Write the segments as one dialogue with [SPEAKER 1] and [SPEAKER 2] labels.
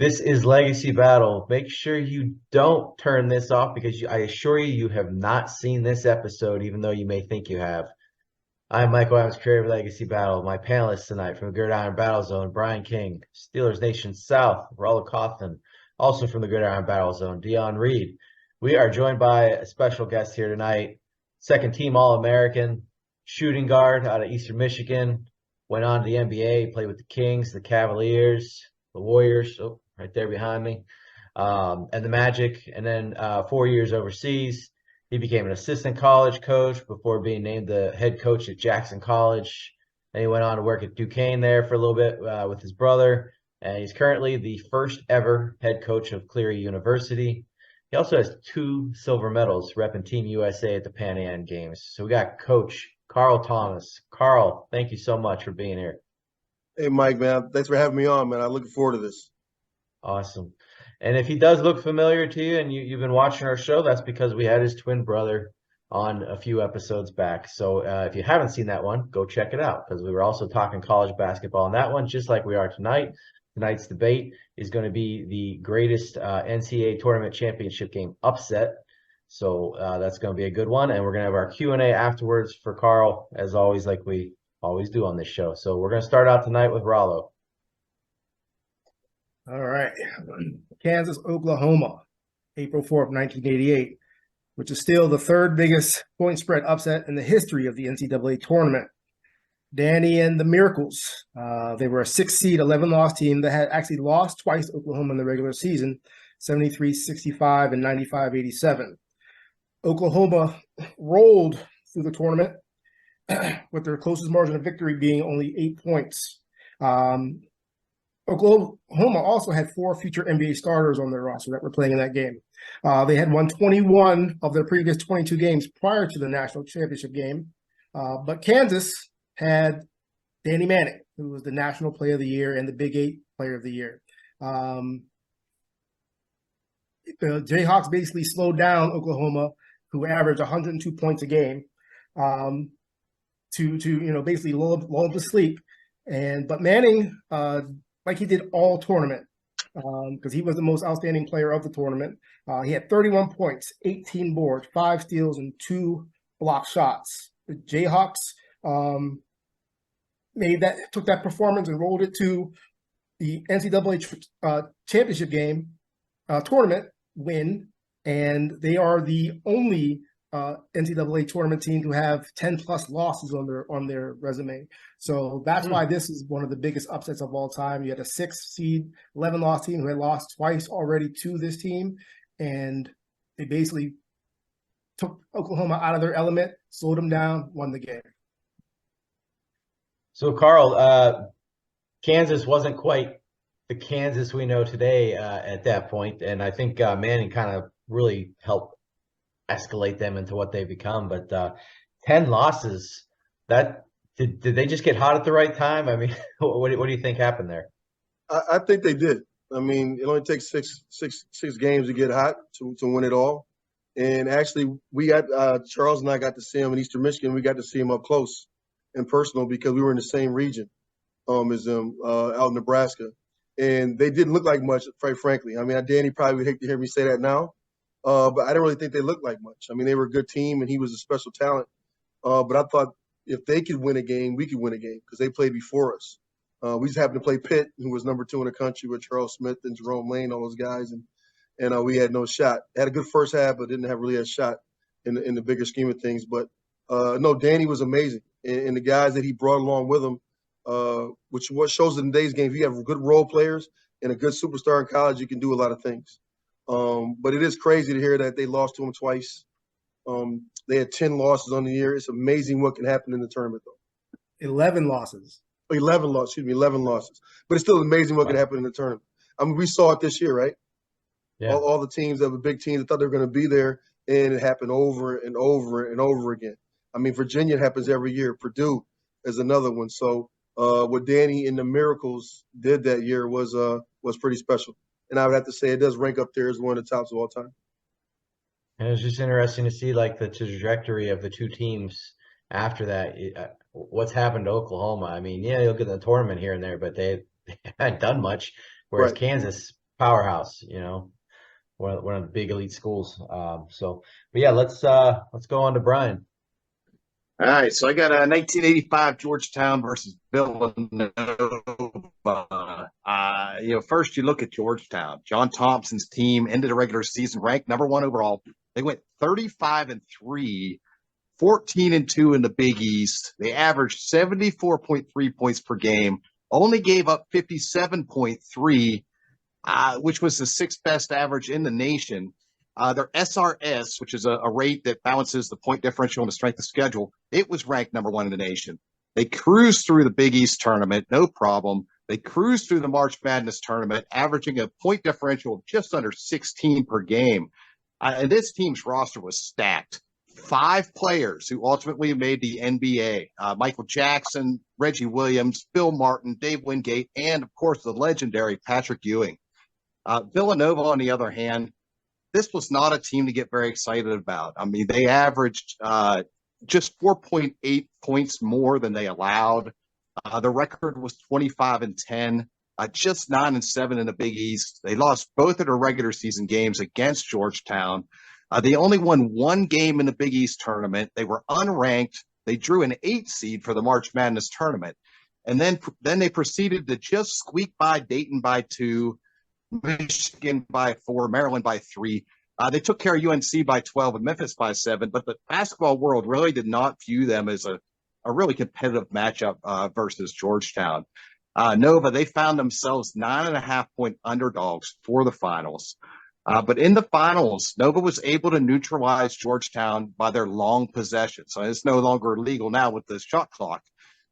[SPEAKER 1] This is Legacy Battle. Make sure you don't turn this off because I assure you, you have not seen this episode, even though you may think you have. I'm Michael Adams, creator of Legacy Battle. My panelists tonight from the Gridiron Battle Zone, Brian King, Steelers Nation South, Rollo Coughlin, also from the Gridiron Battle Zone, Dion Reed. We are joined by a special guest here tonight, second team All-American, shooting guard out of Eastern Michigan, went on to the NBA, played with the Kings, the Cavaliers, the Warriors, right there behind me, and the Magic, and then 4 years overseas. He became an assistant college coach before being named the head coach at Jackson College. And he went on to work at Duquesne there for a little bit with his brother. And he's currently the first ever head coach of Cleary University. He also has 2 silver medals repping Team USA at the Pan Am Games. So we got Coach Carl Thomas. Carl, thank you so much for being here.
[SPEAKER 2] Hey, Mike, man. Thanks for having me on, man. I'm looking forward to this.
[SPEAKER 1] Awesome. And if he does look familiar to you and you've been watching our show, that's because we had his twin brother on a few episodes back. So if you haven't seen that one, go check it out because we were also talking college basketball on that one, just like we are tonight. Tonight's debate is going to be the greatest NCAA tournament championship game upset. So that's going to be a good one. And we're going to have our Q&A afterwards for Carl, as always, like we always do on this show. So we're going to start out tonight with Rollo.
[SPEAKER 3] All right. Kansas, Oklahoma, April 4th, 1988, which is still the third biggest point spread upset in the history of the NCAA tournament. Danny and the Miracles, they were a 6-seed, 11-loss team that had actually lost twice to Oklahoma in the regular season, 73-65 and 95-87. Oklahoma rolled through the tournament with their closest margin of victory being only 8 points. Oklahoma also had 4 future NBA starters on their roster that were playing in that game. They had won 21 of their previous 22 games prior to the national championship game. But Kansas had Danny Manning, who was the National Player of the Year and the Big 8 Player of the Year. The Jayhawks basically slowed down Oklahoma, who averaged 102 points a game, to basically lull them to sleep. But Manning, like he did all tournament, because he was the most outstanding player of the tournament. He had 31 points, 18 boards, 5 steals, and 2 block shots. The Jayhawks took that performance and rolled it to the NCAA championship game tournament win, and they are the only NCAA tournament team to have 10+ losses on their resume. So that's why this is one of the biggest upsets of all time. You had a 6-seed, 11-loss team who had lost twice already to this team, and they basically took Oklahoma out of their element, slowed them down, won the game.
[SPEAKER 1] So, Carl, Kansas wasn't quite the Kansas we know today at that point, and I think Manning kind of really helped escalate them into what they've become. But 10 losses, did they just get hot at the right time? I mean, what do you think happened there?
[SPEAKER 2] I think they did. I mean, it only takes six games to get hot to win it all. And actually, we got Charles and I got to see him in Eastern Michigan. We got to see him up close and personal because we were in the same region as them out in Nebraska. And they didn't look like much, quite frankly. I mean, Danny probably would hate to hear me say that now. But I didn't really think they looked like much. I mean, they were a good team, and he was a special talent. But I thought if they could win a game, we could win a game because they played before us. We just happened to play Pitt, who was number 2 in the country with Charles Smith and Jerome Lane, all those guys, and we had no shot. Had a good first half, but didn't have really a shot in the bigger scheme of things. But no, Danny was amazing, and the guys that he brought along with him, which what shows in today's game, if you have good role players and a good superstar in college, you can do a lot of things. But it is crazy to hear that they lost to him twice. They had 10 losses on the year. It's amazing what can happen in the tournament, though.
[SPEAKER 3] 11 losses.
[SPEAKER 2] 11 losses. But it's still amazing what can happen in the tournament. I mean, we saw it this year, right?
[SPEAKER 1] Yeah.
[SPEAKER 2] All the teams that were big teams that thought they were going to be there, and it happened over and over and over again. I mean, Virginia happens every year. Purdue is another one. So what Danny and the Miracles did that year was pretty special. And I would have to say it does rank up there as one of the tops of all time.
[SPEAKER 1] And it's just interesting to see like the trajectory of the 2 teams after that. What's happened to Oklahoma? I mean, yeah, you'll get in the tournament here and there, but they hadn't done much. Whereas
[SPEAKER 2] Right.
[SPEAKER 1] Kansas powerhouse, one of the big elite schools. But yeah, let's go on to Brian.
[SPEAKER 4] All right, so I got a 1985 Georgetown versus Villanova. First you look at Georgetown. John Thompson's team ended the regular season ranked number 1 overall. They went 35-3, 14-2 in the Big East. They averaged 74.3 points per game. Only gave up 57.3, which was the 6th best average in the nation. Their SRS, which is a rate that balances the point differential and the strength of schedule, it was ranked number 1 in the nation. They cruised through the Big East tournament, no problem. They cruised through the March Madness tournament, averaging a point differential of just under 16 per game. And this team's roster was stacked. 5 players who ultimately made the NBA, Michael Jackson, Reggie Williams, Bill Martin, Dave Wingate, and, of course, the legendary Patrick Ewing. Villanova, on the other hand, this was not a team to get very excited about. I mean, they averaged just 4.8 points more than they allowed. The record was 25-10, just 9-7 in the Big East. They lost both of their regular season games against Georgetown. They only won 1 game in the Big East tournament. They were unranked. They drew an 8 seed for the March Madness tournament. And then they proceeded to just squeak by Dayton by 2, Michigan by 4, Maryland by 3. They took care of UNC by 12 and Memphis by 7, but the basketball world really did not view them as a really competitive matchup versus Georgetown. Nova, they found themselves 9.5-point underdogs for the finals. But in the finals, Nova was able to neutralize Georgetown by their long possession. So it's no longer legal now with the shot clock,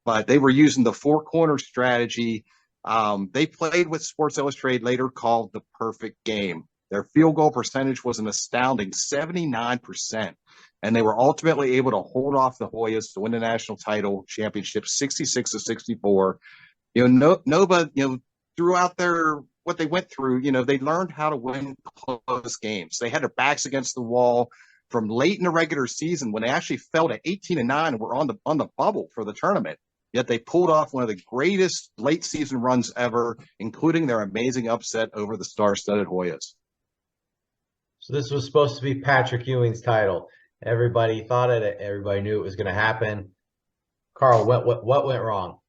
[SPEAKER 4] but they were using the 4-corner strategy. They played what Sports Illustrated later called the perfect game. Their field goal percentage was an astounding 79%, and they were ultimately able to hold off the Hoyas to win the national title championship 66-64. Nova, throughout what they went through, they learned how to win close games. They had their backs against the wall from late in the regular season when they actually fell to 18-9 and were on the bubble for the tournament. Yet they pulled off one of the greatest late season runs ever, including their amazing upset over the star-studded Hoyas.
[SPEAKER 1] So this was supposed to be Patrick Ewing's title. Everybody thought it. Everybody knew it was going to happen. Carl, what went wrong?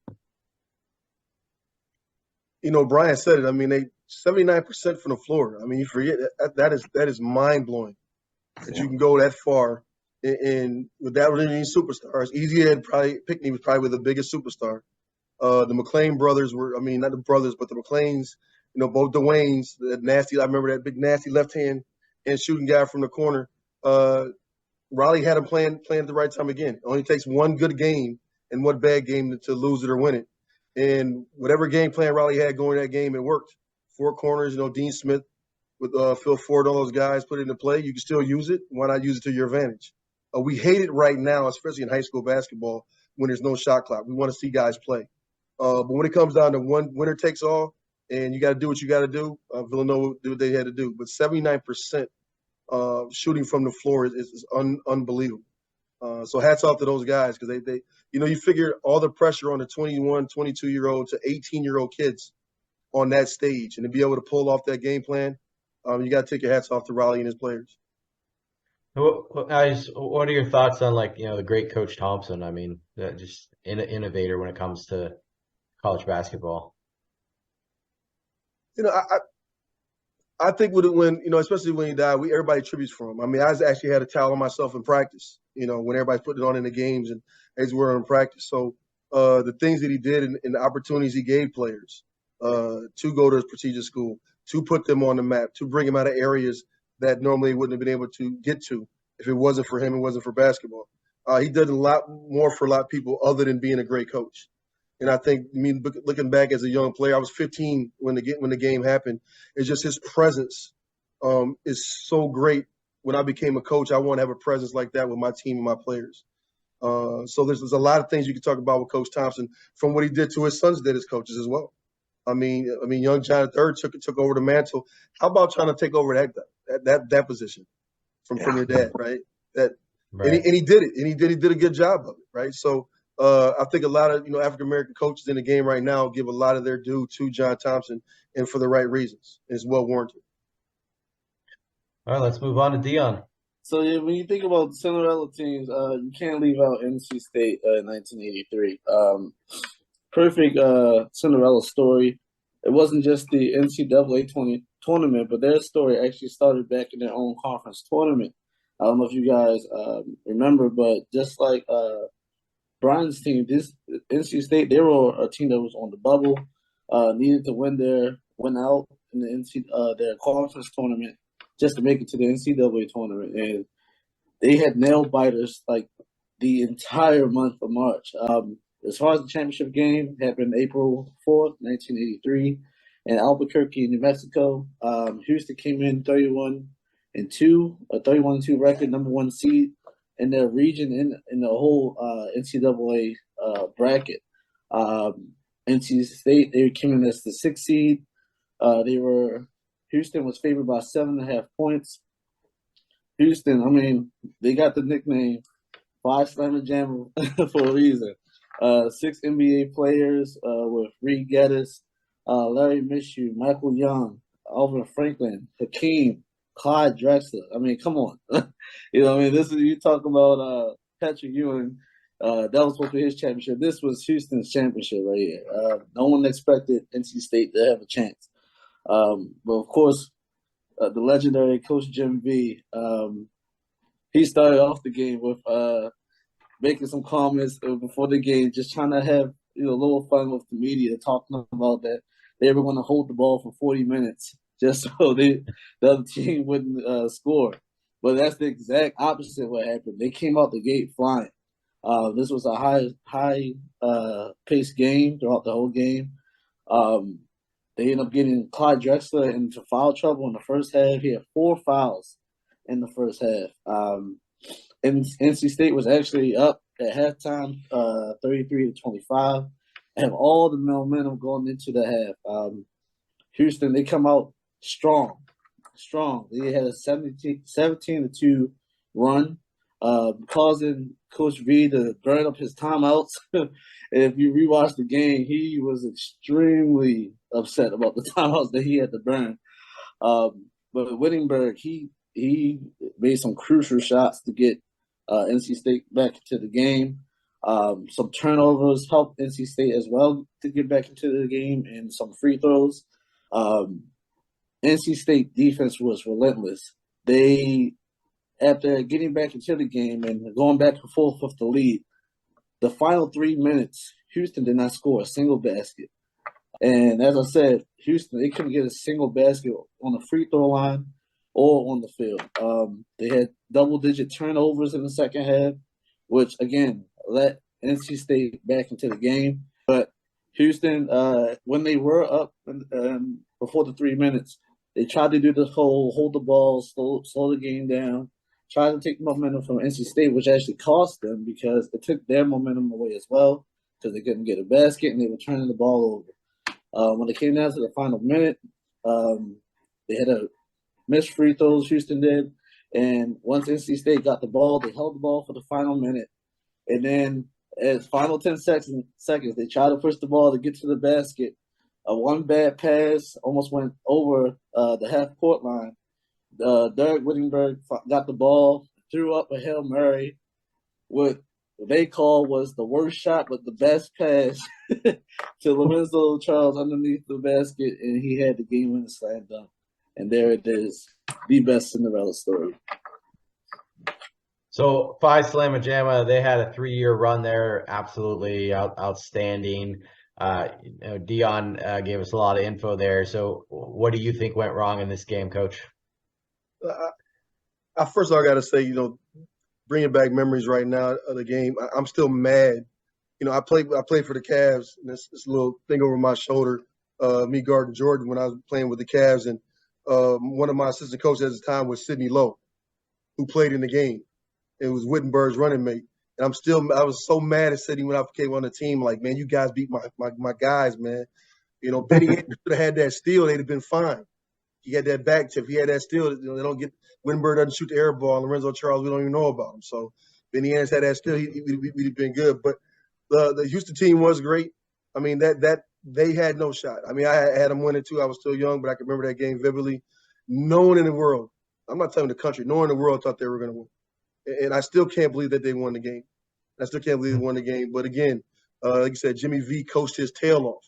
[SPEAKER 2] Brian said it. I mean, they 79% from the floor. I mean, you forget that is mind blowing that you can go that far and without really any superstars. Easy Ed Pickney was probably the biggest superstar. The McLean brothers were, I mean, not the brothers, but the McLeans. Both Dwayne's, the nasty. I remember that big nasty left hand and shooting guy from the corner. Raleigh had him playing at the right time again. It only takes one good game and one bad game to lose it or win it. And whatever game plan Raleigh had going that game, it worked. 4 corners, Dean Smith with Phil Ford, all those guys put it into play. You can still use it. Why not use it to your advantage? We hate it right now, especially in high school basketball, when there's no shot clock. We want to see guys play. But when it comes down to one winner takes all, and you got to do what you got to do, Villanova did what they had to do. But 79% shooting from the floor is unbelievable. So hats off to those guys because they you figure all the pressure on the 21, 22-year-old to 18-year-old kids on that stage, and to be able to pull off that game plan, you got to take your hats off to Raleigh and his players.
[SPEAKER 1] What are your thoughts on the great Coach Thompson? I mean, just an innovator when it comes to college basketball.
[SPEAKER 2] I think when especially when he died, everybody tributes for him. I mean, I actually had a towel on myself in practice. When everybody's putting it on in the games and as we're in practice. So the things that he did and the opportunities he gave players to go to his prestigious school, to put them on the map, to bring them out of areas that normally wouldn't have been able to get to if it wasn't for him, it wasn't for basketball. He did a lot more for a lot of people other than being a great coach. And I think, looking back as a young player, I was 15 when the game happened. It's just his presence is so great. When I became a coach, I want to have a presence like that with my team and my players. So there's a lot of things you can talk about with Coach Thompson, from what he did to his sons did as coaches as well. I mean, young John III took over the mantle. How about trying to take over that position from your dad, right?
[SPEAKER 1] Right.
[SPEAKER 2] And he did it, and he did a good job of it, right? So I think a lot of African American coaches in the game right now give a lot of their due to John Thompson, and for the right reasons. It's well warranted.
[SPEAKER 1] All right, let's move on to Dion.
[SPEAKER 5] So yeah, when you think about Cinderella teams, you can't leave out NC State in 1983. Perfect Cinderella story. It wasn't just the NCAA tournament, but their story actually started back in their own conference tournament. I don't know if you guys remember, but just like Brian's team, this NC State, they were a team that was on the bubble, needed to win out in the their conference tournament just to make it to the NCAA tournament, and they had nail biters like the entire month of March. As far as the championship game, happened April 4th, 1983, in Albuquerque, New Mexico. Houston came in 31-2, a 31-2 record, number one seed in their region in the whole NCAA bracket. NC State, they came in as the sixth seed. Houston was favored by 7.5 points. Houston, I mean, they got the nickname Five Slammer Jammer for a reason. 6 NBA players with Reed Geddes, Larry Minshew, Michael Young, Alvin Franklin, Hakeem, Clyde Drexler. I mean, come on. You know what I mean? This is, you talk about Patrick Ewing. That was supposed to be his championship. This was Houston's championship right here. No one expected NC State to have a chance. But of course, the legendary Coach Jim V, he started off the game with making some comments before the game, just trying to have a little fun with the media, talking about that they were going to hold the ball for 40 minutes just so the other team wouldn't score. But that's the exact opposite of what happened. They came out the gate flying. This was a high paced game throughout the whole game. They ended up getting Clyde Drexler into foul trouble in the first half. He had 4 fouls in the first half. And NC State was actually up at halftime, 33-25, and have all the momentum going into the half. Houston, they come out strong. They had a 17-2 run, causing Coach V to burn up his timeouts. And if you rewatch the game, he was extremely upset about the timeouts that he had to burn. But Whittenburg, he made some crucial shots to get NC State back into the game. Some turnovers helped NC State as well to get back into the game, and some free throws. NC State defense was relentless. They, after getting back into the game and going back and forth with the lead, the final 3 minutes, Houston did not score a single basket. And as I said, Houston, they couldn't get a single basket on the free throw line or on the field. They had double-digit turnovers in the second half, which, again, let NC State back into the game. But Houston, when they were up before the 3 minutes, they tried to do the whole hold the ball, slow the game down, try to take momentum from NC State, which actually cost them because it took their momentum away as well because they couldn't get a basket and they were turning the ball over. When it came down to the final minute, they had a missed free throws, Houston did. And once NC State got the ball, they held the ball for the final minute. And then as final 10 seconds, they tried to push the ball to get to the basket. One bad pass almost went over the half-court line. Derek Whittenburg got the ball, threw up a Hail Mary. What they call was the worst shot, but the best pass to Lorenzo Charles underneath the basket, and he had the game-winning slam dunk. And there it is, the best Cinderella story.
[SPEAKER 1] So Phi Slamma Jamma, they had a 3-year run there, absolutely outstanding. Dion gave us a lot of info there. So what do you think went wrong in this game, Coach?
[SPEAKER 2] First of all, I got to say, bringing back memories right now of the game, I'm still mad. I played for the Cavs, and this little thing over my shoulder, me guarding Jordan when I was playing with the Cavs, and one of my assistant coaches at the time was Sidney Lowe, who played in the game. It was Whittenburg's running mate. And I was so mad at Sidney when I came on the team, like, man, you guys beat my guys, man. Benny should have had that steal, they'd have been fine. He had that back tip. He had that steal. They don't get Whittenburg doesn't shoot the air ball. Lorenzo Charles, we don't even know about him. So Benny Anderson had that steal. We'd have been good. But The Houston team was great. I mean, that they had no shot. I mean, I had them winning too. I was still young, but I can remember that game vividly. No one in the world, I'm not telling the country, no one in the world thought they were going to win. And I still can't believe that they won the game. I still can't believe they won the game. But again, like you said, Jimmy V coached his tail off.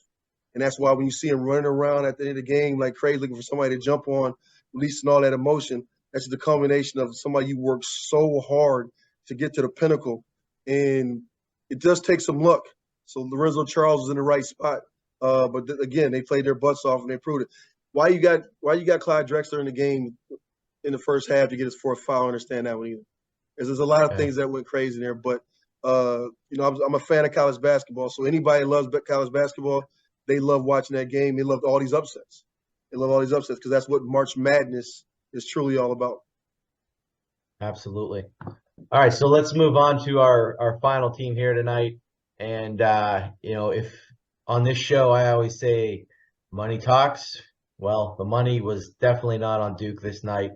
[SPEAKER 2] And that's why when you see him running around at the end of the game like crazy, looking for somebody to jump on, releasing all that emotion, that's just a combination of somebody you worked so hard to get to the pinnacle. And it does take some luck. So Lorenzo Charles was in the right spot. But again, they played their butts off and they proved it. Why you got Clyde Drexler in the game in the first half to get his fourth foul? I understand that one either. There's a lot of things that went crazy there. But, I'm a fan of college basketball. So anybody that loves college basketball, they love watching that game. They loved all these upsets. They love all these upsets because that's what March Madness is truly all about.
[SPEAKER 1] Absolutely. All right, so let's move on to our final team here tonight. And if on this show I always say money talks, well, the money was definitely not on Duke this night.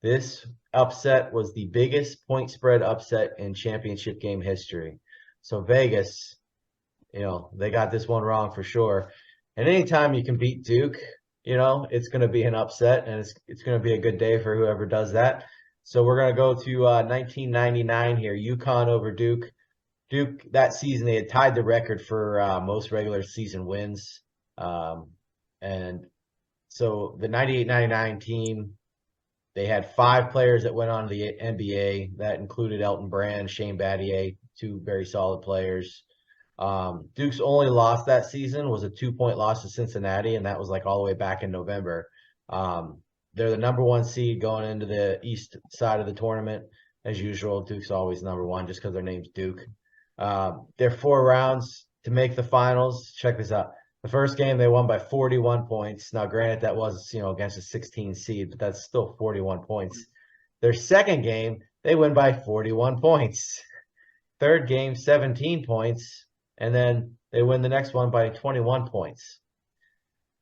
[SPEAKER 1] This upset was the biggest point spread upset in championship game history. So Vegas, they got this one wrong for sure. And anytime you can beat Duke, it's going to be an upset, and it's going to be a good day for whoever does that. So we're going to go to 1999 here, UConn over Duke. Duke, that season, they had tied the record for most regular season wins. And so the 98-99 team, they had 5 players that went on to the NBA. That included Elton Brand, Shane Battier, 2 very solid players. Duke's only loss that season was a 2-point loss to Cincinnati, and that was like all the way back in November. They're the number 1 seed going into the east side of the tournament. As usual, Duke's always number 1 just because their name's Duke. They're 4 rounds to make the finals. Check this out. The first game, they won by 41 points. Now, granted, that was, against a 16 seed, but that's still 41 points. Their second game, they win by 41 points. Third game, 17 points. And then they win the next one by 21 points.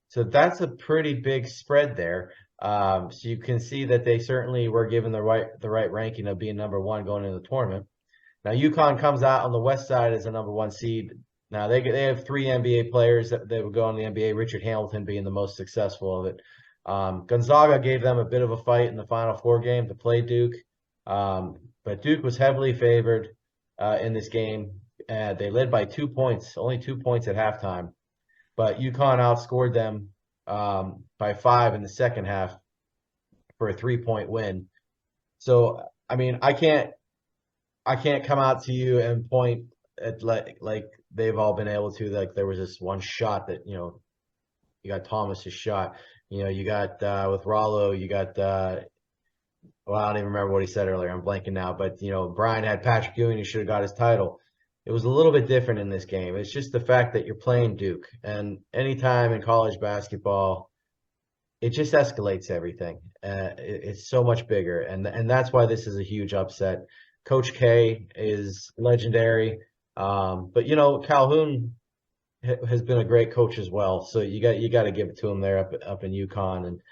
[SPEAKER 1] So that's a pretty big spread there. So you can see that they certainly were given the right ranking of being number 1 going into the tournament. Now, UConn comes out on the west side as a number 1 seed. Now, they have 3 NBA players that would go on the NBA, Richard Hamilton being the most successful of it. Gonzaga gave them a bit of a fight in the Final Four game to play Duke. But Duke was heavily favored in this game. They led by 2 points, only 2 points at halftime. But UConn outscored them by 5 in the second half for a 3-point win. So, I mean, I can't come out to you and point at like they've all been able to. Like there was this one shot that you got Thomas's shot. You got with Rollo, you got well, I don't even remember what he said earlier. I'm blanking now, but Brian had Patrick Ewing who should have got his title. It was a little bit different in this game. It's just the fact that you're playing Duke, and anytime in college basketball, it just escalates everything. It's so much bigger, and that's why this is a huge upset. Coach K is legendary, but Calhoun has been a great coach as well. So you got to give it to him there up in UConn. And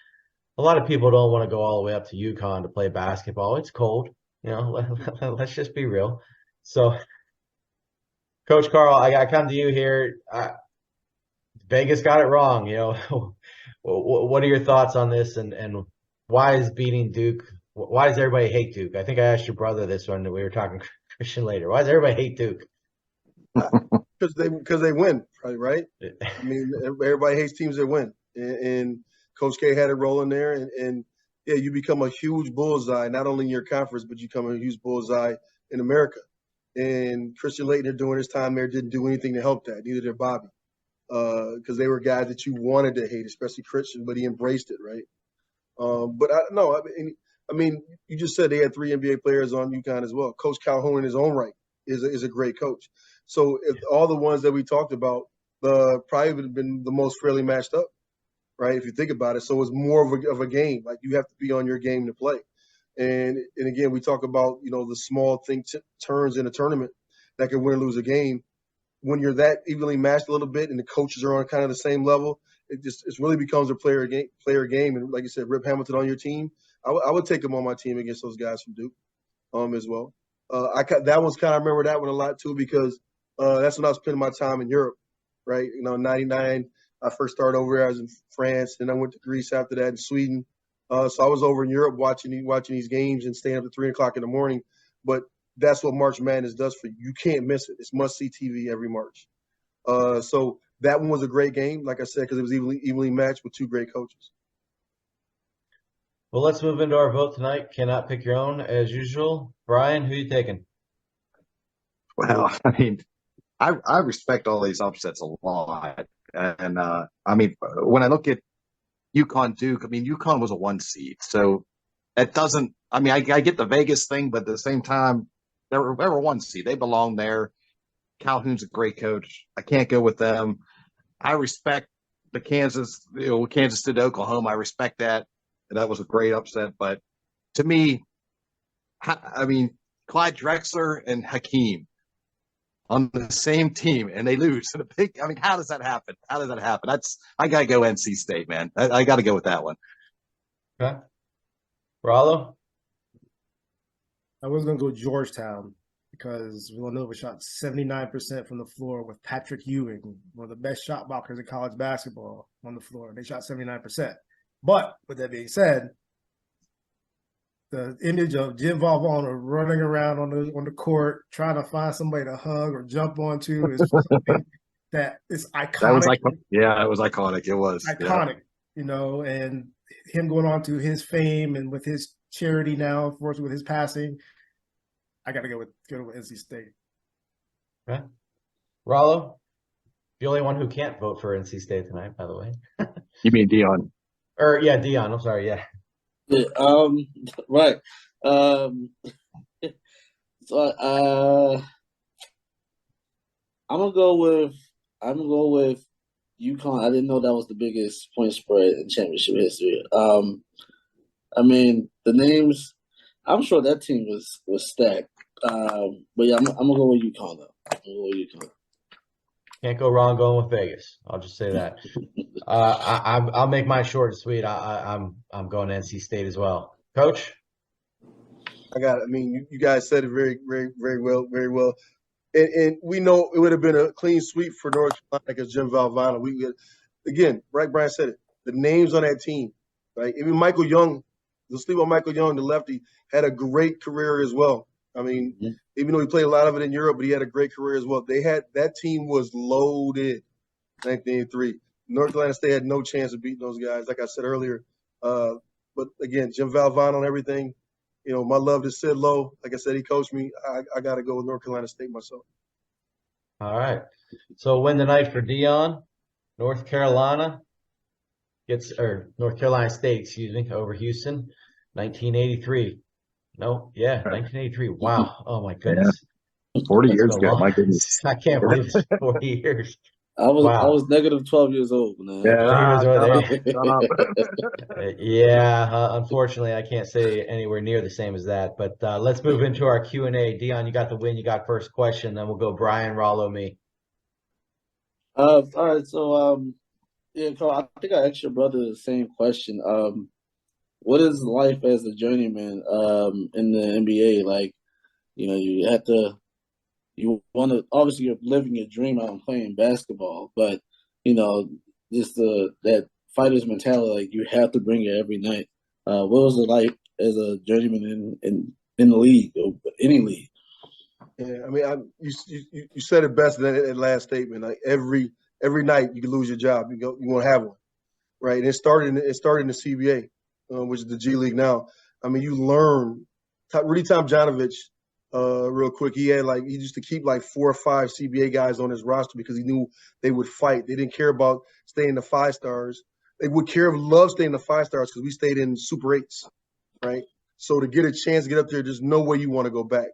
[SPEAKER 1] a lot of people don't want to go all the way up to UConn to play basketball. It's cold, let's just be real. So, Coach Carl, I come to you here. Vegas got it wrong. What are your thoughts on this, and why is beating Duke? Why does everybody hate Duke? I think I asked your brother this when we were talking Christian later. Why does everybody hate Duke?
[SPEAKER 2] Because they win, right? I mean, everybody hates teams that win, and Coach K had it rolling there, and yeah, you become a huge bullseye not only in your conference, but you become a huge bullseye in America. And Christian Laettner during his time there didn't do anything to help that. Neither did Bobby, because they were guys that you wanted to hate, especially Christian, but he embraced it, right? But I mean, you just said they had 3 NBA players on UConn as well. Coach Calhoun in his own right is a great coach. So if all the ones that we talked about, probably would have been the most fairly matched up, right? If you think about it. So it's more of a game. Like you have to be on your game to play. And again, we talk about, the small thing turns in a tournament that can win or lose a game. When you're that evenly matched a little bit and the coaches are on kind of the same level, it really becomes a player game. And like you said, Rip Hamilton on your team, I would take him on my team against those guys from Duke as well. That one's kind of remember that one a lot too because That's when I was spending my time in Europe, right? You know, 99, I first started over there. I was in France, then I went to Greece after that, and Sweden. So I was over in Europe watching these games and staying up at 3 o'clock in the morning. But that's what March Madness does for you. You can't miss it. It's must-see TV every March. So that one was a great game, like I said, because it was evenly matched with two great coaches.
[SPEAKER 1] Well, let's move into our vote tonight. Cannot pick your own as usual. Brian, who you taking?
[SPEAKER 4] Well, I mean, I respect all these upsets a lot. And I mean, when I look at UConn Duke, I mean, UConn was a 1 seed. So it doesn't, I mean, I get the Vegas thing, but at the same time, they were 1 seed. They belong there. Calhoun's a great coach. I can't go with them. I respect the Kansas did Oklahoma. I respect that. That was a great upset. But to me, I mean, Clyde Drexler and Hakeem on the same team and they lose. I mean, how does that happen? I gotta go NC State, man. I gotta go with that one.
[SPEAKER 1] Okay. Rollo?
[SPEAKER 3] I was going to go Georgetown because Villanova shot 79% from the floor with Patrick Ewing, one of the best shot blockers in college basketball, on the floor. They shot 79%. But with that being said, the image of Jim Valvano running around on the court trying to find somebody to hug or jump onto is something that is iconic.
[SPEAKER 4] That was it was iconic. It was
[SPEAKER 3] iconic, you know, and him going on to his fame and with his charity now, of course, with his passing, I got to go with NC State.
[SPEAKER 1] Okay. Rollo? The only one who can't vote for NC State tonight, by the way.
[SPEAKER 4] You mean Dion?
[SPEAKER 1] Or yeah, Dion. I'm sorry. Yeah.
[SPEAKER 5] Yeah, right. So I'm gonna go with UConn. I didn't know that was the biggest point spread in championship history. I mean the names. I'm sure that team was stacked. But yeah, I'm gonna go with UConn though. I'm gonna go with UConn.
[SPEAKER 1] Can't go wrong going with Vegas. I'll just say that. I'll make mine short and sweet. I'm going to NC State as well. Coach?
[SPEAKER 2] I got it. I mean, you guys said it very, very, very well, very well. And we know it would have been a clean sweep for North Carolina because Jim Valvano. Again, right, Brian said it. The names on that team, right? Even Michael Young, the sleep on Michael Young, the lefty, had a great career as well. I mean, even though he played a lot of it in Europe, but he had a great career as well. That team was loaded, 1983. North Carolina State had no chance of beating those guys, like I said earlier. But again, Jim Valvano and everything, you know, my love to Sid Lowe. Like I said, he coached me. I got to go with North Carolina State myself.
[SPEAKER 1] All right. So win the night for Dion. North Carolina State, excuse me, over Houston, 1983. No, yeah, 1983. Wow. Oh my goodness.
[SPEAKER 4] 40 years ago. My goodness.
[SPEAKER 1] I can't believe it's 40 years.
[SPEAKER 5] I was negative 12 years old, man.
[SPEAKER 1] Yeah, unfortunately, I can't say anywhere near the same as that. But let's move into our Q&A. Dion, you got the win. You got first question. Then we'll go Brian, Rollo, me.
[SPEAKER 5] All right. So, yeah, Carl, I think I asked your brother the same question. What is life as a journeyman in the NBA? Like, you know, you want to, obviously you're living your dream out and playing basketball, but, you know, just that fighter's mentality, like you have to bring it every night. What was it like as a journeyman in the league or any league?
[SPEAKER 2] Yeah, I mean, you said it best in that last statement. Like every night you can lose your job, you won't have one, right? And it started in the CBA, which is the G League now. I mean, you learn. Rudy Tomjanovich, real quick, he used to keep like 4 or 5 CBA guys on his roster because he knew they would fight. They didn't care about staying in the 5 stars. They would love staying in the 5 stars because we stayed in Super 8s, right? So to get a chance to get up there, there's no way you want to go back.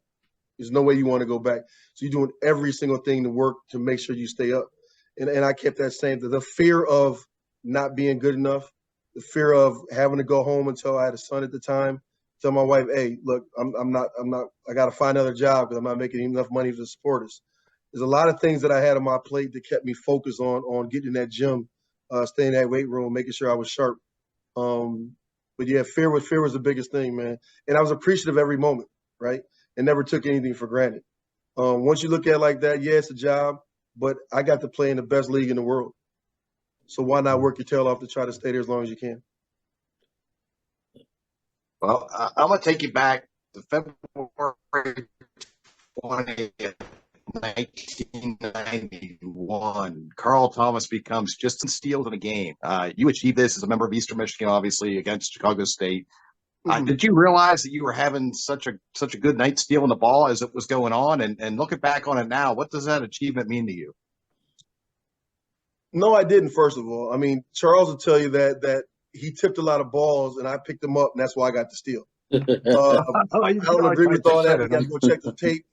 [SPEAKER 2] There's no way you want to go back. So you're doing every single thing to work to make sure you stay up. And I kept that same. The fear of not being good enough, the fear of having to go home until I had a son at the time, tell my wife, hey, look, I'm not, I got to find another job because I'm not making enough money to support us. There's a lot of things that I had on my plate that kept me focused on getting in that gym, staying in that weight room, making sure I was sharp. But yeah, fear was the biggest thing, man. And I was appreciative every moment, right? And never took anything for granted. Once you look at it like that, yeah, it's a job, but I got to play in the best league in the world. So why not work your tail off to try to stay there as long as you can?
[SPEAKER 4] Well, I'm going to take you back to February 20th, 1991. Carl Thomas becomes just some steals in a game. You achieved this as a member of Eastern Michigan, obviously, against Chicago State. Did you realize that you were having such a good night stealing the ball as it was going on? And looking back on it now, what does that achievement mean to you?
[SPEAKER 2] No, I didn't, first of all. I mean, Charles will tell you that he tipped a lot of balls, and I picked them up, and that's why I got the steal. I don't agree with all that. We got to go check the tape.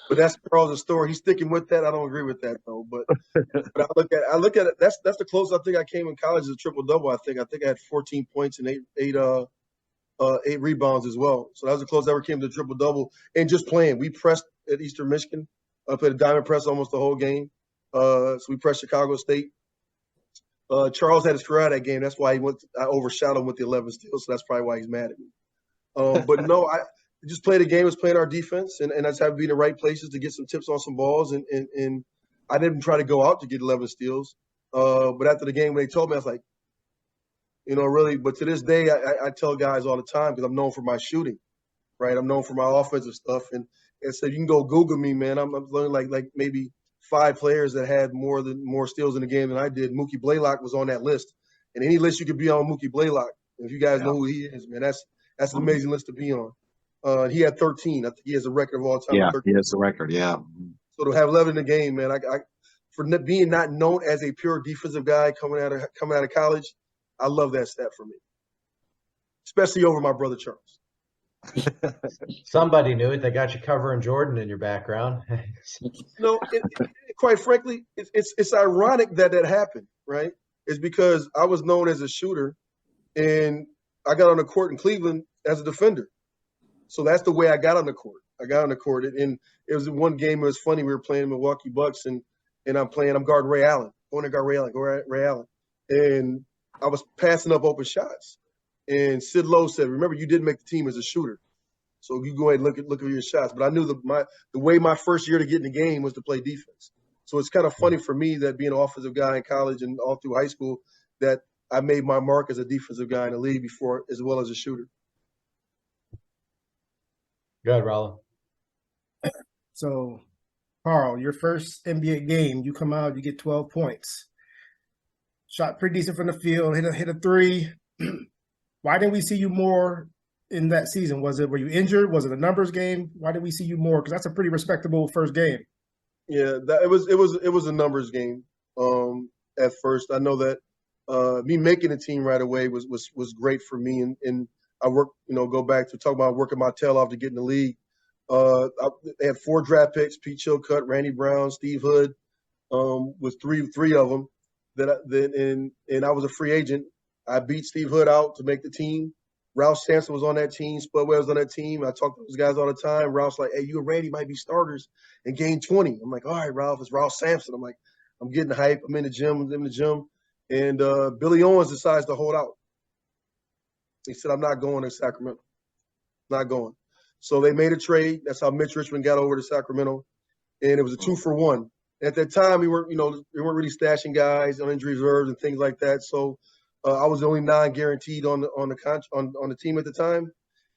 [SPEAKER 2] But that's Charles' story. He's sticking with that. I don't agree with that, though. But I look at it. That's the closest I think I came in college as a triple-double, I think. I had 14 points and eight rebounds as well. So that was the closest I ever came to a triple-double. And just playing. We pressed at Eastern Michigan. I played a diamond press almost the whole game. So we pressed Chicago State. Charles had his career out of that game. That's why I overshadowed him with the 11 steals. So that's probably why he's mad at me. But no, I just played the game, was playing our defense, and I just had to be in the right places to get some tips on some balls. And I didn't try to go out to get 11 steals. But after the game, when they told me, I was like, really. But to this day, I tell guys all the time because I'm known for my shooting, right? I'm known for my offensive stuff. And so you can go Google me, man. I'm learning like maybe 5 players that had more steals in the game than I did. Mookie Blaylock was on that list. And any list you could be on, Mookie Blaylock. If you guys know who he is, man, that's an amazing list to be on. He had 13. I think he has a record of all time.
[SPEAKER 4] Yeah, he has the record, yeah.
[SPEAKER 2] So to have 11 in the game, man, for being not known as a pure defensive guy coming out of college, I love that stat for me, especially over my brother Charles.
[SPEAKER 1] Somebody knew it. They got you covering Jordan in your background.
[SPEAKER 2] Quite frankly, it's ironic that happened, right? It's because I was known as a shooter, and I got on the court in Cleveland as a defender. So that's the way I got on the court. And it was one game. It was funny. We were playing Milwaukee Bucks, and I'm guarding Ray Allen. Going to guard Ray Allen, and I was passing up open shots. And Sid Lowe said, "Remember, you didn't make the team as a shooter, so you go ahead and look at your shots." But I knew the way my first year to get in the game was to play defense. So it's kind of funny for me that being an offensive guy in college and all through high school, that I made my mark as a defensive guy in the league before, as well as a shooter.
[SPEAKER 1] Go ahead, Rollo.
[SPEAKER 3] So, Carl, your first NBA game, you come out, you get 12 points. Shot pretty decent from the field, hit a three. Why didn't we see you more in that season? Were you injured? Was it a numbers game? Why didn't we see you more? Because that's a pretty respectable first game.
[SPEAKER 2] Yeah, it was a numbers game. At first, I know that me making the team right away was great for me, and I worked, go back to talk about working my tail off to get in the league. They had 4 draft picks: Pete Chilcutt, Randy Brown, Steve Hood, with three of them. And I was a free agent. I beat Steve Hood out to make the team. Ralph Sampson was on that team. Spudwell was on that team. I talk to those guys all the time. Ralph's like, "Hey, you and Randy might be starters and gain 20." I'm like, "All right, Ralph, it's Ralph Sampson." I'm like, I'm getting hype. I'm in the gym. And Billy Owens decides to hold out. He said, "I'm not going to Sacramento. Not going." So they made a trade. That's how Mitch Richmond got over to Sacramento. And it was a 2-for-1. At that time, we weren't really stashing guys on injury reserves and things like that. So I was the only non-guaranteed on the team at the time,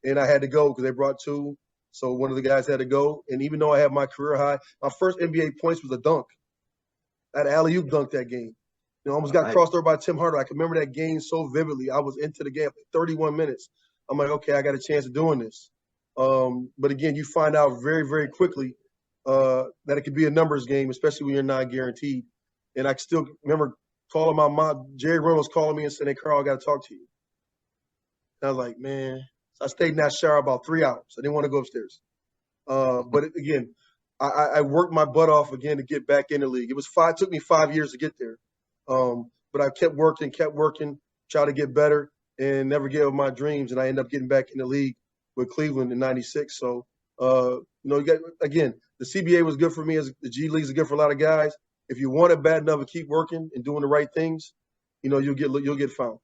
[SPEAKER 2] and I had to go because they brought 2. So one of the guys had to go. And even though I had my career high, my first NBA points was a dunk. I had an alley-oop dunk that game. Almost got crossed over by Tim Hardaway. I can remember that game so vividly. I was into the game 31 minutes. I'm like, okay, I got a chance of doing this. But again, you find out very, very quickly that it could be a numbers game, especially when you're not guaranteed. And I still remember calling my mom. Jerry Reynolds calling me and saying, "Hey, Carl, I got to talk to you." And I was like, man. So I stayed in that shower about 3 hours. I didn't want to go upstairs. But again, I worked my butt off again to get back in the league. It took me 5 years to get there. But I kept working, try to get better, and never gave up my dreams. And I ended up getting back in the league with Cleveland in '96. So, again, the CBA was good for me. As the G Leagues are good for a lot of guys. If you want it bad enough to keep working and doing the right things, you'll get found.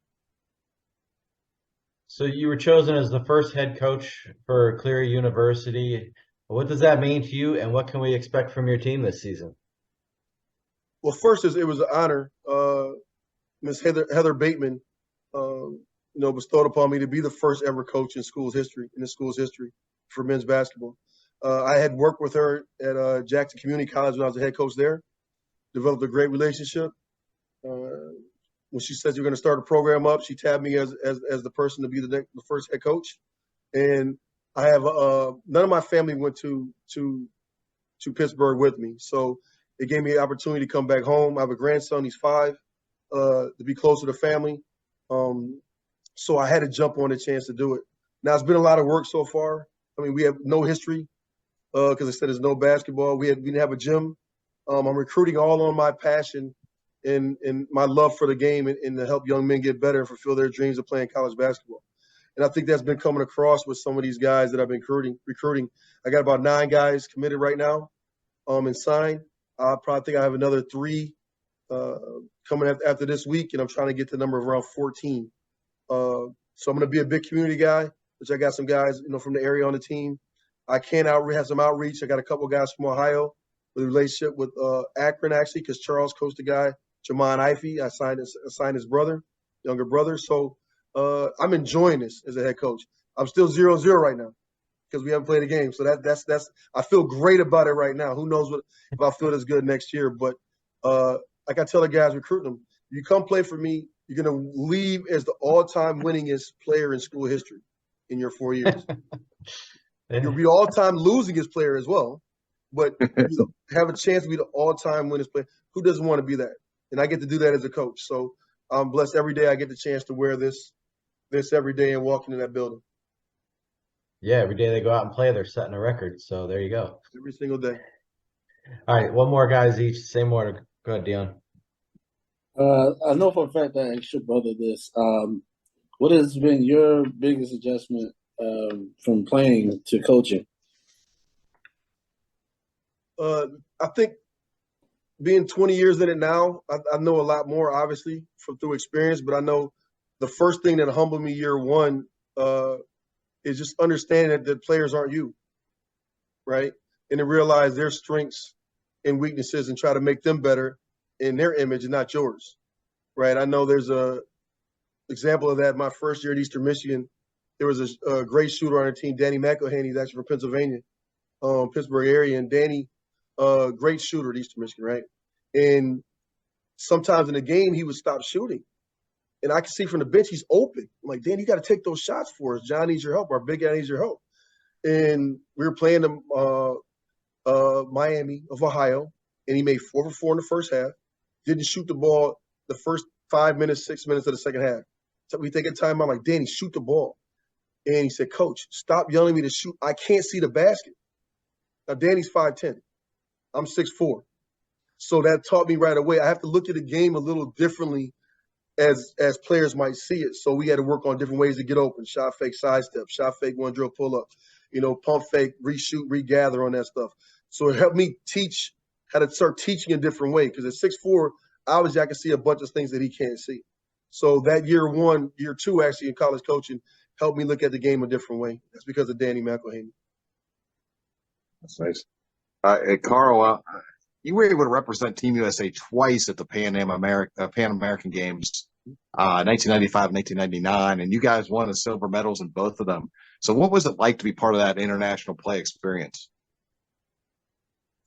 [SPEAKER 1] So you were chosen as the first head coach for Cleary University. What does that mean to you, and what can we expect from your team this season?
[SPEAKER 2] Well, first, it was an honor. Miss Heather Bateman, bestowed upon me to be the first ever coach in the school's history for men's basketball. I had worked with her at Jackson Community College when I was the head coach there, developed a great relationship. When she says you're going to start a program up, she tabbed me as the person to be the first head coach. And I have none of my family went to Pittsburgh with me, so it gave me the opportunity to come back home. I have a grandson; he's 5. To be closer to family, so I had to jump on the chance to do it. Now it's been a lot of work so far. I mean, we have no history because I said there's no basketball. We didn't have a gym. I'm recruiting all on my passion and my love for the game and to help young men get better and fulfill their dreams of playing college basketball. And I think that's been coming across with some of these guys that I've been recruiting. I got about 9 guys committed right now and signed. I probably think I have another 3 coming after this week, and I'm trying to get to the number of around 14. So I'm going to be a big community guy, which I got some guys, from the area on the team. I can have some outreach. I got a couple guys from Ohio with a relationship with Akron, actually, because Charles coached a guy, Jamon Ivey. I signed his younger brother. So I'm enjoying this as a head coach. I'm still 0-0 right now because we haven't played a game. So that's I feel great about it right now. Who knows if I feel as good next year. But like I tell the guys recruiting them, you come play for me, you're going to leave as the all-time winningest player in school history in your 4 years. You'll be all-time losingest player as well, but you have a chance to be the all-time winningest player. Who doesn't want to be that? And I get to do that as a coach. So I'm blessed every day I get the chance to wear this every day and walk into that building.
[SPEAKER 1] Yeah, every day they go out and play, they're setting a record. So there you go.
[SPEAKER 2] Every single day.
[SPEAKER 1] All right, one more, guys, each. Same order. Go ahead, Dion.
[SPEAKER 5] I know for a fact that I asked your brother this. What has been your biggest adjustment from playing to coaching?
[SPEAKER 2] I think being 20 years in it now, I know a lot more, obviously, through experience. But I know the first thing that humbled me year one is just understanding that the players aren't you, right? And to realize their strengths and weaknesses and try to make them better in their image and not yours, right? I know there's a example of that. My first year at Eastern Michigan, there was a great shooter on our team, Danny McElhaney. He's actually from Pennsylvania, Pittsburgh area. And Danny, great shooter at Eastern Michigan, right? And sometimes in the game, he would stop shooting. And I can see from the bench, he's open. I'm like, Dan, you got to take those shots for us. John needs your help. Our big guy needs your help. And we were playing them Miami of Ohio, and he made 4 for 4 in the first half. Didn't shoot the ball the first 5 minutes, 6 minutes of the second half. So we take a time. I'm like, Danny, shoot the ball. And he said, Coach, stop yelling at me to shoot. I can't see the basket. Now, Danny's 5'10". I'm 6'4". So that taught me right away. I have to look at the game a little differently as players might see it. So we had to work on different ways to get open. Shot fake, sidestep, shot fake, one drill, pull up, pump fake, reshoot, regather on that stuff. So it helped me teach how to start teaching a different way. Because at 6'4", obviously I can see a bunch of things that he can't see. So that year 2 actually in college coaching helped me look at the game a different way. That's because of Danny McElhaney.
[SPEAKER 4] That's nice. Carl, you were able to represent Team USA twice at the Pan American Games, 1995 and 1999, and you guys won the silver medals in both of them. So what was it like to be part of that international play experience?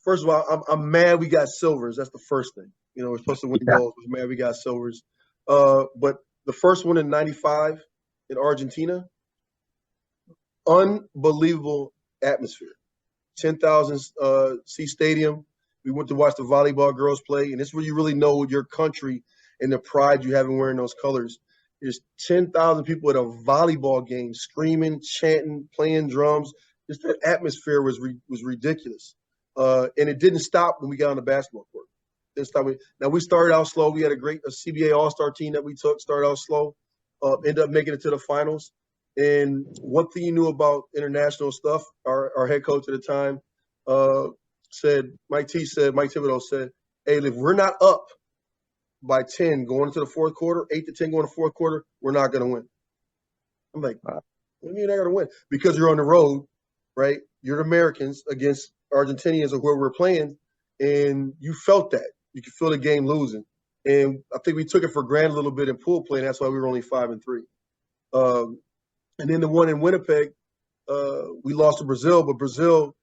[SPEAKER 2] First of all, I'm mad we got silvers. That's the first thing. We're supposed to win gold. We're mad we got silvers. But the first one in 95 in Argentina, unbelievable atmosphere. 10,000 seat stadium. We went to watch the volleyball girls play, and this is where you really know your country and the pride you have in wearing those colors. There's 10,000 people at a volleyball game, screaming, chanting, playing drums. Just that atmosphere was ridiculous, and it didn't stop when we got on the basketball court. Now we started out slow. We had a CBA All-Star team that we took. Started out slow, ended up making it to the finals. And one thing you knew about international stuff, our head coach at the time Mike Thibodeau said, hey, if we're not up by 10 going into the fourth quarter, 8 to 10 going to the fourth quarter, we're not going to win. I'm like, what do you mean you're not going to win? Because you're on the road, right? You're the Americans against Argentinians or whoever we're playing, and you felt that. You could feel the game losing. And I think we took it for granted a little bit in pool play, and that's why we were only 5-3. And then the one in Winnipeg, we lost to Brazil, but Brazil,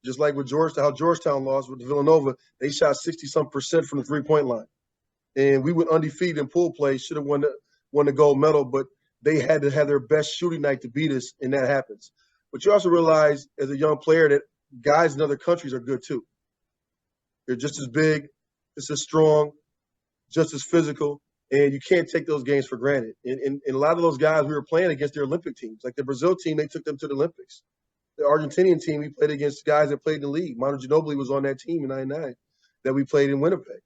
[SPEAKER 2] just like with Georgetown, how Georgetown lost with Villanova, they shot 60-some% from the three-point line. And we went undefeated in pool play, should have won the gold medal, but they had to have their best shooting night to beat us, and that happens. But you also realize as a young player that guys in other countries are good too. They're just as big, just as strong, just as physical, and you can't take those games for granted. And a lot of those guys we were playing against their Olympic teams. Like the Brazil team, they took them to the Olympics. The Argentinian team, we played against guys that played in the league. Manu Ginobili was on that team in '99 that we played in Winnipeg.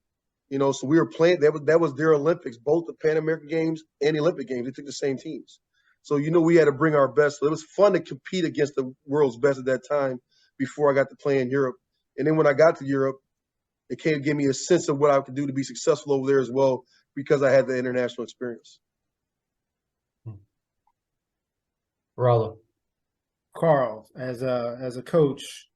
[SPEAKER 2] So we were playing. That was their Olympics, both the Pan American Games and the Olympic Games. They took the same teams. So we had to bring our best. So it was fun to compete against the world's best at that time before I got to play in Europe. And then when I got to Europe, it came to give me a sense of what I could do to be successful over there as well because I had the international experience.
[SPEAKER 1] Rollo.
[SPEAKER 3] Carl, as a coach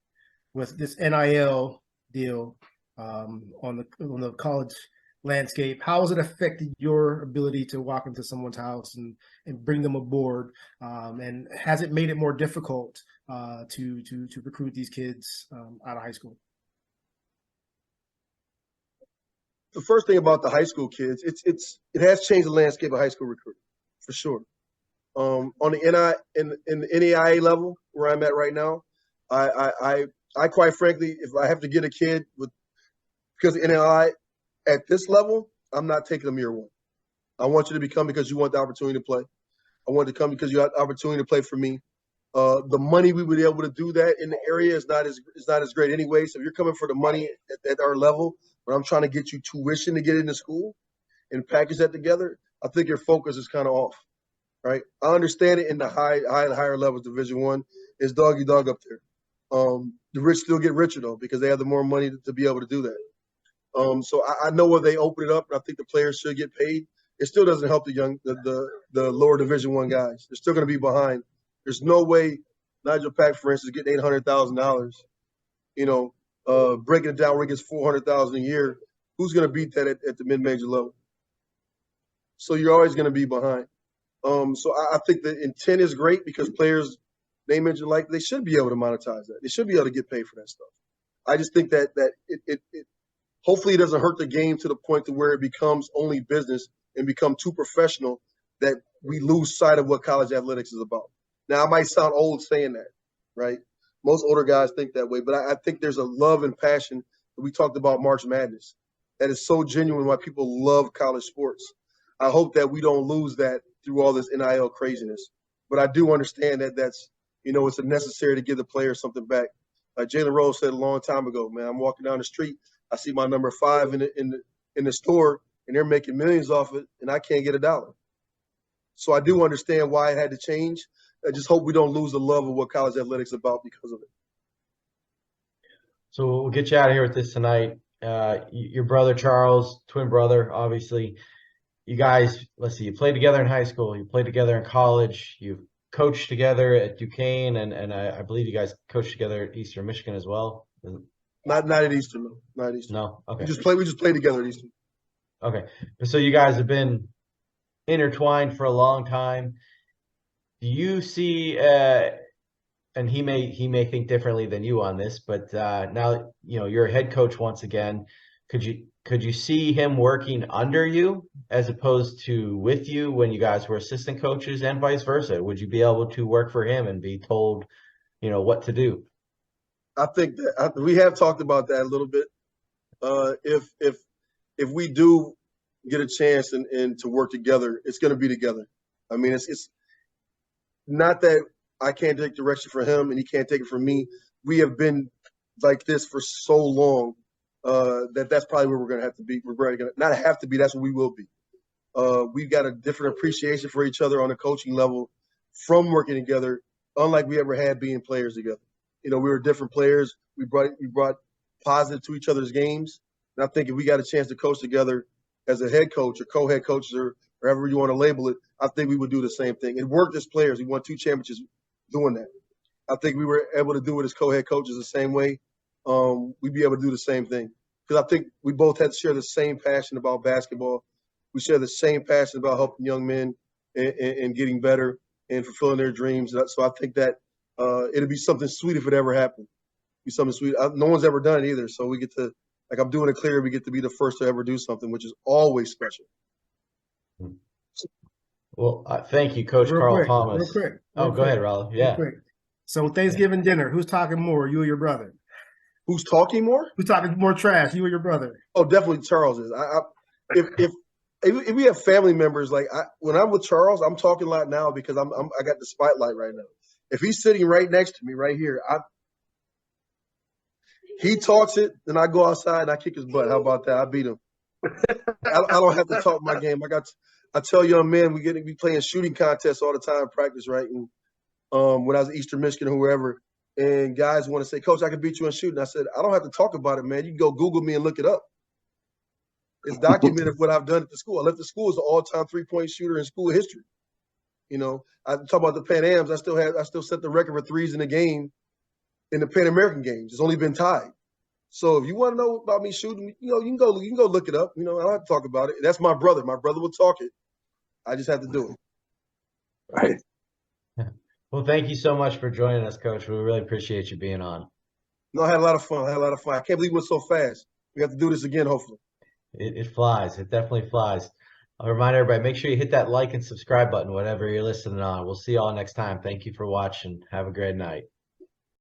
[SPEAKER 3] with this NIL deal on the college landscape, how has it affected your ability to walk into someone's house and bring them aboard? And has it made it more difficult to recruit these kids out of high school?
[SPEAKER 2] The first thing about the high school kids, it has changed the landscape of high school recruiting for sure. On the in the NAIA level where I'm at right now, I quite frankly, if I have to get a kid because of NAIA at this level, I'm not taking them year one. I want you to come because you want the opportunity to play. I want you to come because you have the opportunity to play for me. The money we would be able to do that in the area is not as great anyway. So if you're coming for the money at our level, but I'm trying to get you tuition to get into school and package that together, I think your focus is kind of off. Right, I understand it in the higher levels. Division I is dog up there. The rich still get richer though because they have the more money to be able to do that. So I know where they open it up, and I think the players should get paid. It still doesn't help the lower Division I guys. They're still going to be behind. There's no way Nigel Pack, for instance, getting $800,000. Breaking it down where he gets $400,000 a year. Who's going to beat that at the mid-major level? So you're always going to be behind. So I think the intent is great because players, name, image, and like, they should be able to monetize that. They should be able to get paid for that stuff. I just think that it hopefully it doesn't hurt the game to the point to where it becomes only business and become too professional that we lose sight of what college athletics is about. Now, I might sound old saying that, right? Most older guys think that way, but I think there's a love and passion that we talked about March Madness that is so genuine why people love college sports. I hope that we don't lose that through all this NIL craziness. But I do understand that that's, it's necessary to give the players something back. Like Jalen Rose said a long time ago, man, I'm walking down the street, I see my number 5 in the store, and they're making millions off it, and I can't get $1. So I do understand why it had to change. I just hope we don't lose the love of what college athletics is about because of it.
[SPEAKER 1] So we'll get you out of here with this tonight. Your brother, Charles, twin brother, obviously. You guys, let's see, you played together in high school, you played together in college, you coached together at Duquesne, and I believe you guys coached together at Eastern Michigan as well.
[SPEAKER 2] Not at Eastern, no. Not at Eastern.
[SPEAKER 1] No? Okay.
[SPEAKER 2] We just played together at Eastern.
[SPEAKER 1] Okay. So you guys have been intertwined for a long time. Do you see and he may think differently than you on this, but now you're a head coach once again. Could you see him working under you as opposed to with you when you guys were assistant coaches and vice versa? Would you be able to work for him and be told, what to do?
[SPEAKER 2] I think that we have talked about that a little bit. If we do get a chance and to work together, it's going to be together. I mean, it's not that I can't take direction for him and he can't take it from me. We have been like this for so long. That's probably where we're going to have to be. We're going to not have to be. That's what we will be. We've got a different appreciation for each other on a coaching level from working together, unlike we ever had being players together. We were different players. We brought positive to each other's games. And I think if we got a chance to coach together as a head coach or co-head coaches or however you want to label it, I think we would do the same thing. It worked as players. We won 2 championships doing that. I think we were able to do it as co-head coaches the same way. We'd be able to do the same thing because I think we both had share the same passion about basketball. We share the same passion about helping young men and getting better and fulfilling their dreams. So I think that it'd be something sweet if it ever happened. Be something sweet. No one's ever done it either. So we get to, like I'm doing it Cleary, we get to be the first to ever do something, which is always special.
[SPEAKER 1] Well, thank you, Coach
[SPEAKER 3] Real
[SPEAKER 1] Carl
[SPEAKER 3] quick,
[SPEAKER 1] Thomas.
[SPEAKER 3] real quick.
[SPEAKER 1] Oh, go ahead, Rollo.
[SPEAKER 3] Real
[SPEAKER 1] Yeah.
[SPEAKER 3] quick. So Thanksgiving dinner, who's talking more, you or your brother?
[SPEAKER 2] Who's talking more?
[SPEAKER 3] Who's talking more trash, you or your brother?
[SPEAKER 2] Oh, definitely Charles is. If we have family members, like when I'm with Charles, I'm talking a lot now because I got the spotlight right now. If he's sitting right next to me, right here, he talks it, then I go outside and I kick his butt. How about that? I beat him. I don't have to talk my game. I tell young men we playing shooting contests all the time in practice, right? And when I was at Eastern Michigan or wherever, and guys want to say, Coach, I can beat you in shooting. I said, I don't have to talk about it, man. You can go Google me and look it up. It's documented what I've done at the school. I left the school as an all-time three-point shooter in school history. You know, I talk about the Pan Ams. I still set the record for threes in a game in the Pan American Games. It's only been tied. So if you want to know about me shooting, you know, you can go look it up. You know, I don't have to talk about it. That's my brother. My brother will talk it. I just have to do it.
[SPEAKER 4] Right.
[SPEAKER 1] Well, thank you so much for joining us, Coach. We really appreciate you being on.
[SPEAKER 2] No, I had a lot of fun. I can't believe it went so fast. We have to do this again, hopefully.
[SPEAKER 1] It flies. It definitely flies. I'll remind everybody, make sure you hit that like and subscribe button, whatever you're listening on. We'll see you all next time. Thank you for watching. Have a great night.